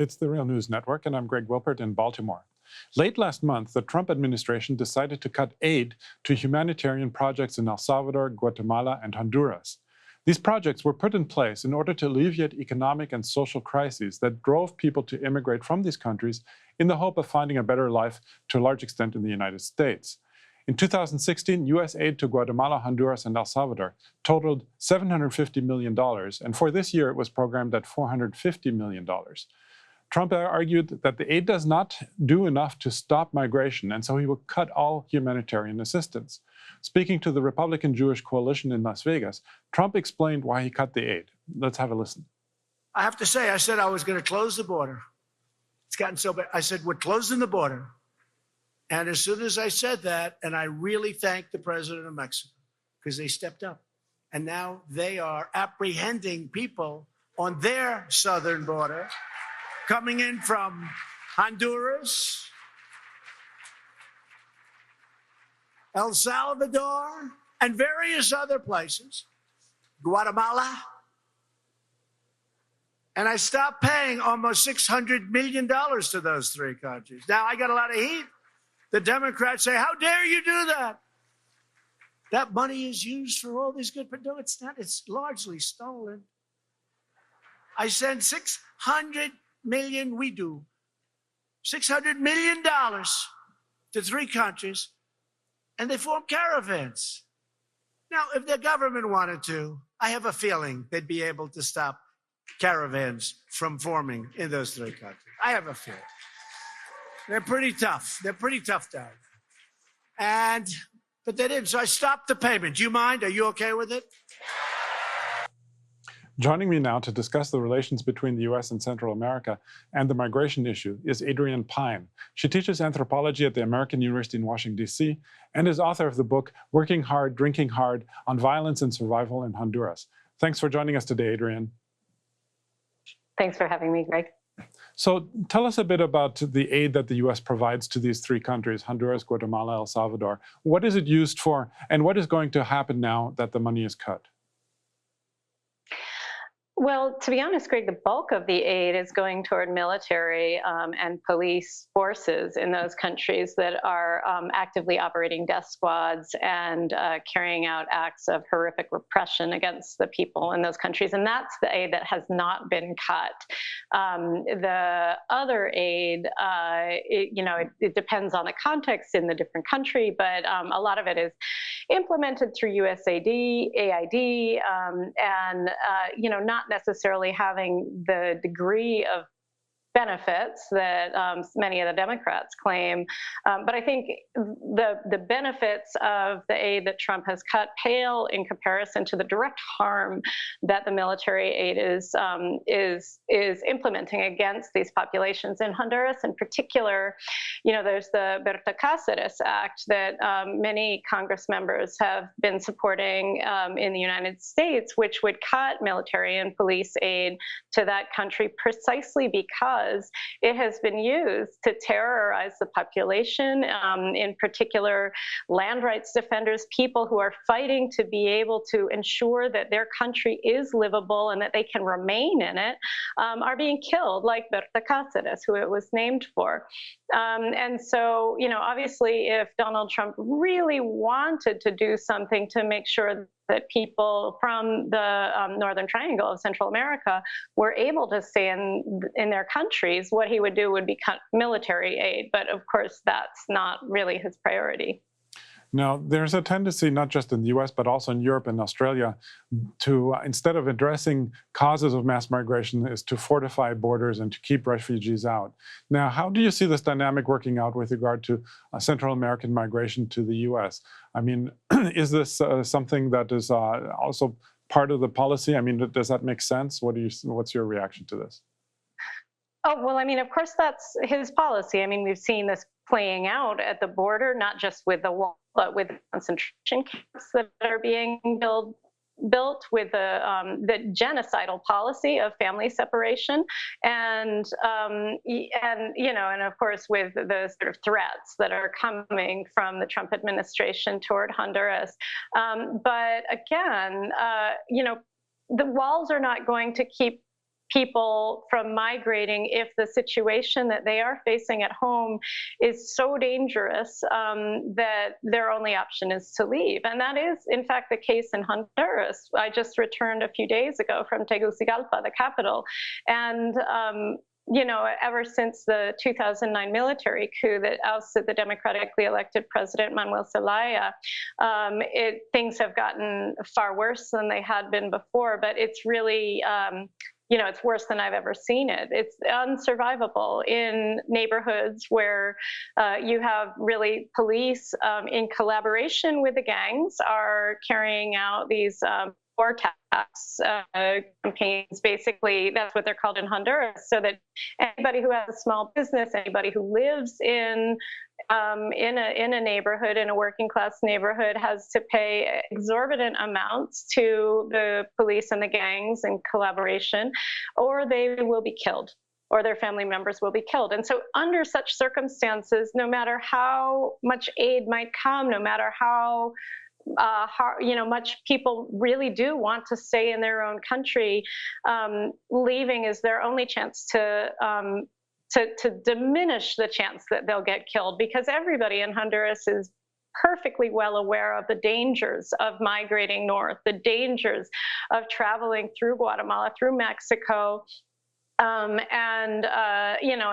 It's the Real News Network, and I'm Greg Wilpert in Baltimore. Late last month, the Trump administration decided to cut aid to humanitarian projects in El Salvador, Guatemala, and Honduras. These projects were put in place in order to alleviate economic and social crises that drove people to immigrate from these countries in the hope of finding a better life to a large extent in the United States. In 2016, U.S. aid to Guatemala, Honduras, and El Salvador totaled $750 million, and for this year it was programmed at $450 million. Trump argued that the aid does not do enough to stop migration, and so he will cut all humanitarian assistance. Speaking to the Republican Jewish Coalition in Las Vegas, Trump explained why he cut the aid. Let's have a listen. I have to say, I said I was going to close the border. It's gotten so bad. I said, we're closing the border. And as soon as I said that, and I really thanked the president of Mexico because they stepped up. And now they are apprehending people on their southern border coming in from Honduras, El Salvador, and various other places, Guatemala. And I stopped paying almost $600 million to those three countries. Now, I got a lot of heat. The Democrats say, how dare you do that? That money is used for all these good, but no, it's not. It's largely stolen. I send $600 million, we do, $600 million to three countries, and they form caravans. Now, if the government wanted to, I have a feeling they'd be able to stop caravans from forming in those three countries. I have a feeling. They're pretty tough. They're pretty tough down there. But they didn't, so I stopped the payment. Do you mind? Are you okay with it? Joining me now to discuss the relations between the U.S. and Central America and the migration issue is Adrienne Pine. She teaches anthropology at the American University in Washington, D.C., and is author of the book Working Hard, Drinking Hard on Violence and Survival in Honduras. Thanks for joining us today, Adrienne. Thanks for having me, Greg. So tell us a bit about the aid that the U.S. provides to these three countries, Honduras, Guatemala, El Salvador. What is it used for, and what is going to happen now that the money is cut? Well, to be honest, Greg, the bulk of the aid is going toward military and police forces in those countries that are actively operating death squads and carrying out acts of horrific repression against the people in those countries. And that's the aid that has not been cut. The other aid, it depends on the context in the different country, but a lot of it is implemented through USAID, AID, and not necessarily having the degree of benefits that many of the Democrats claim. But I think the benefits of the aid that Trump has cut pale in comparison to the direct harm that the military aid is implementing against these populations in Honduras. In particular, there's the Berta Cáceres Act that many Congress members have been supporting in the United States, which would cut military and police aid to that country precisely because it has been used to terrorize the population, in particular land rights defenders, people who are fighting to be able to ensure that their country is livable and that they can remain in it, are being killed, like Berta Cáceres, who it was named for. And so, obviously, if Donald Trump really wanted to do something to make sure that people from the Northern Triangle of Central America were able to stay in their countries, what he would do would be cut military aid. But of course, that's not really his priority. Now, there's a tendency, not just in the U.S., but also in Europe and Australia, to, instead of addressing causes of mass migration, is to fortify borders and to keep refugees out. Now, how do you see this dynamic working out with regard to Central American migration to the U.S.? I mean, is this something that is also part of the policy? I mean, does that make sense? What's your reaction to this? Oh, well, I mean, of course, that's his policy. I mean, we've seen this playing out at the border, not just with the wall, but with concentration camps that are being built with the genocidal policy of family separation, and of course with the sort of threats that are coming from the Trump administration toward Honduras. But again, the walls are not going to keep people from migrating if the situation that they are facing at home is so dangerous that their only option is to leave. And that is, in fact, the case in Honduras. I just returned a few days ago from Tegucigalpa, the capital, and ever since the 2009 military coup that ousted the democratically elected president Manuel Zelaya, things have gotten far worse than they had been before. But it's really, it's worse than I've ever seen it. It's unsurvivable in neighborhoods where you have really police in collaboration with the gangs are carrying out these war tax campaigns. Basically, that's what they're called in Honduras, so that anybody who has a small business, anybody who lives in a neighborhood, in a working class neighborhood, has to pay exorbitant amounts to the police and the gangs in collaboration, or they will be killed, or their family members will be killed. And so under such circumstances, no matter how much aid might come, no matter how much people really do want to stay in their own country, leaving is their only chance to diminish the chance that they'll get killed, because everybody in Honduras is perfectly well aware of the dangers of migrating north, the dangers of traveling through Guatemala, through Mexico, and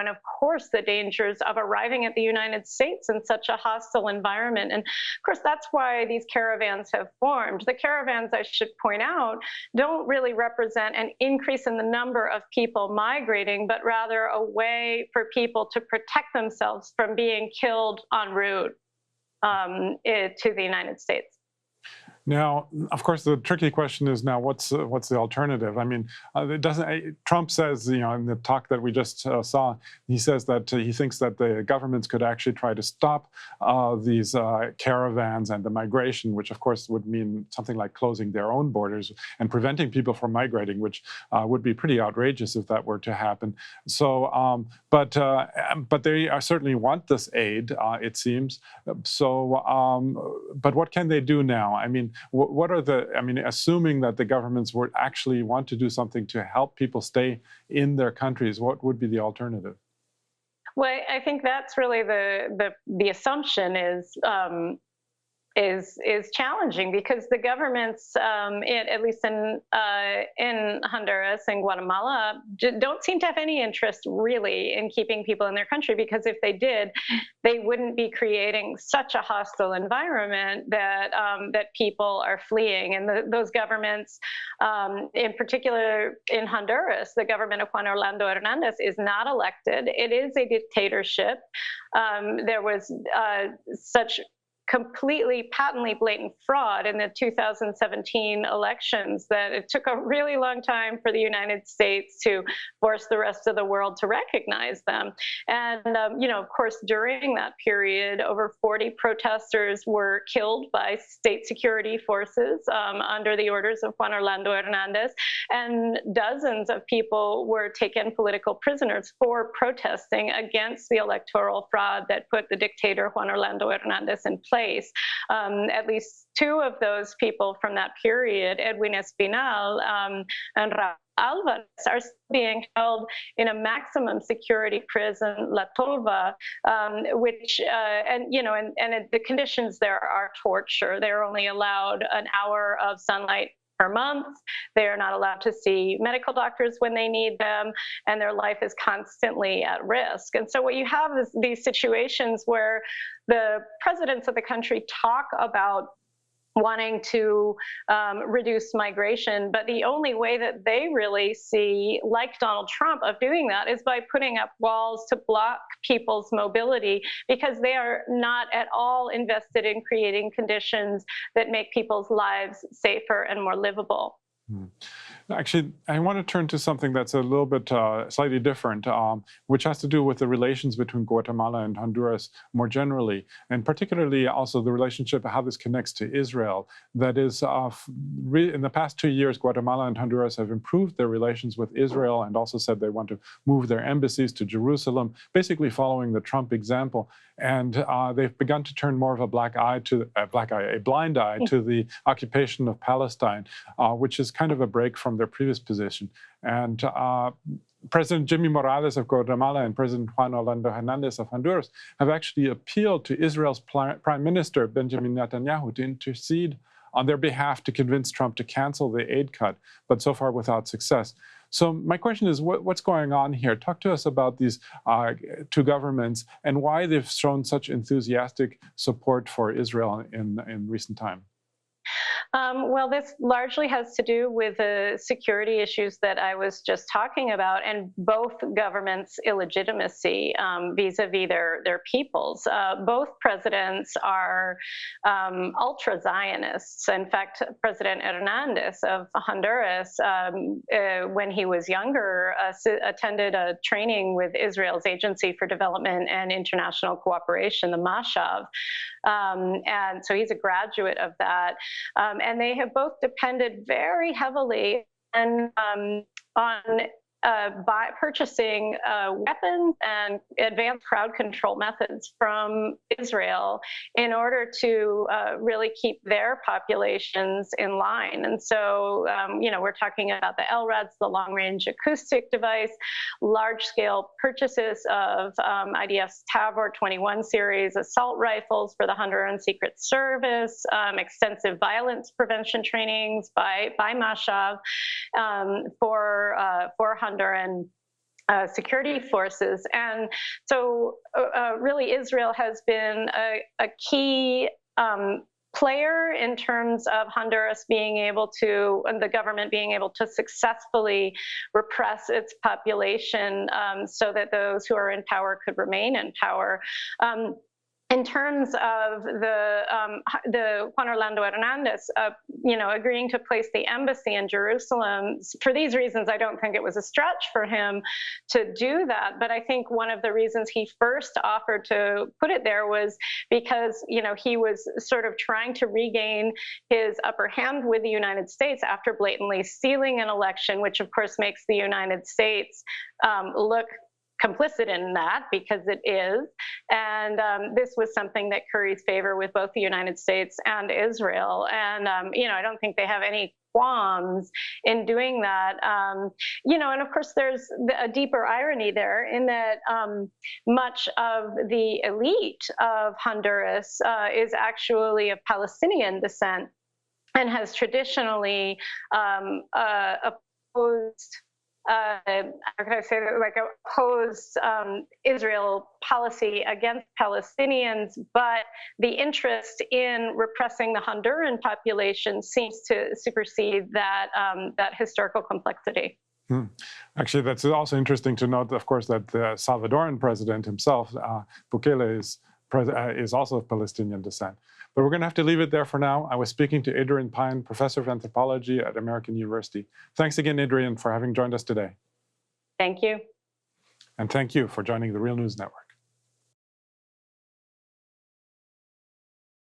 of course the dangers of arriving at the United States in such a hostile environment. And of course, that's why these caravans have formed. The caravans, I should point out, don't really represent an increase in the number of people migrating, but rather a way for people to protect themselves from being killed en route to the United States. Now, of course, the tricky question is now what's the alternative? I mean, Trump says, in the talk that we just saw, he says that he thinks that the governments could actually try to stop these caravans and the migration, which of course would mean something like closing their own borders and preventing people from migrating, which would be pretty outrageous if that were to happen. So, but they certainly want this aid, it seems. So, but what can they do now? I mean, what are assuming that the governments would actually want to do something to help people stay in their countries, what would be the alternative? Well, I think that's really the assumption is challenging, because the governments, at least in Honduras and Guatemala, don't seem to have any interest really in keeping people in their country, because if they did, they wouldn't be creating such a hostile environment that people are fleeing. And those governments, in particular in Honduras, the government of Juan Orlando Hernandez is not elected. It is a dictatorship. There was such completely patently blatant fraud in the 2017 elections that it took a really long time for the United States to force the rest of the world to recognize them. And, of course, during that period, over 40 protesters were killed by state security forces under the orders of Juan Orlando Hernandez, and dozens of people were taken political prisoners for protesting against the electoral fraud that put the dictator Juan Orlando Hernandez in place. At least two of those people from that period, Edwin Espinal and Raul Alvarez, are being held in a maximum security prison, La Tolva, which the conditions there are torture. They're only allowed an hour of sunlight per month. They are not allowed to see medical doctors when they need them, and their life is constantly at risk. And so what you have is these situations where the presidents of the country talk about wanting to reduce migration, but the only way that they really see, like Donald Trump, of doing that is by putting up walls to block people's mobility, because they are not at all invested in creating conditions that make people's lives safer and more livable. Actually, I want to turn to something that's a little bit slightly different, which has to do with the relations between Guatemala and Honduras more generally, and particularly also the relationship, how this connects to Israel. That is, in the past 2 years, Guatemala and Honduras have improved their relations with Israel and also said they want to move their embassies to Jerusalem, basically following the Trump example. And they've begun to turn more of a blind eye to the occupation of Palestine, which is kind of a break from from their previous position. And President Jimmy Morales of Guatemala and President Juan Orlando Hernandez of Honduras have actually appealed to Israel's Prime Minister Benjamin Netanyahu to intercede on their behalf to convince Trump to cancel the aid cut, but so far without success. So my question is, what's going on here? Talk to us about these two governments and why they've shown such enthusiastic support for Israel in recent time. Well, this largely has to do with the security issues that I was just talking about, and both governments' illegitimacy vis-a-vis their peoples. Both presidents are ultra-Zionists. In fact, President Hernandez of Honduras, when he was younger, attended a training with Israel's Agency for Development and International Cooperation, the Mashav. And so he's a graduate of that. And they have both depended very heavily on purchasing weapons and advanced crowd control methods from Israel in order to really keep their populations in line. And so, we're talking about the LRADs, the long-range acoustic device, large-scale purchases of IDF's Tavor 21 series assault rifles for the Honduran Secret Service, extensive violence prevention trainings by Mashav for Honduran security forces. And so really Israel has been a key player in terms of Honduras being able to, and the government being able to successfully repress its population so that those who are in power could remain in power. In terms of the Juan Orlando Hernandez, agreeing to place the embassy in Jerusalem, for these reasons, I don't think it was a stretch for him to do that. But I think one of the reasons he first offered to put it there was because, he was sort of trying to regain his upper hand with the United States after blatantly stealing an election, which of course makes the United States look complicit in that, because it is. And this was something that curries favor with both the United States and Israel. And, I don't think they have any qualms in doing that. And of course, there's a deeper irony there in that much of the elite of Honduras is actually of Palestinian descent and has traditionally opposed how can I say that, opposed Israel policy against Palestinians, but the interest in repressing the Honduran population seems to supersede that historical complexity. Actually, that's also interesting to note, of course, that the Salvadoran president himself, Bukele, is also of Palestinian descent. But we're going to have to leave it there for now. I was speaking to Adrienne Pine, professor of anthropology at American University. Thanks again, Adrienne, for having joined us today. Thank you. And thank you for joining the Real News Network.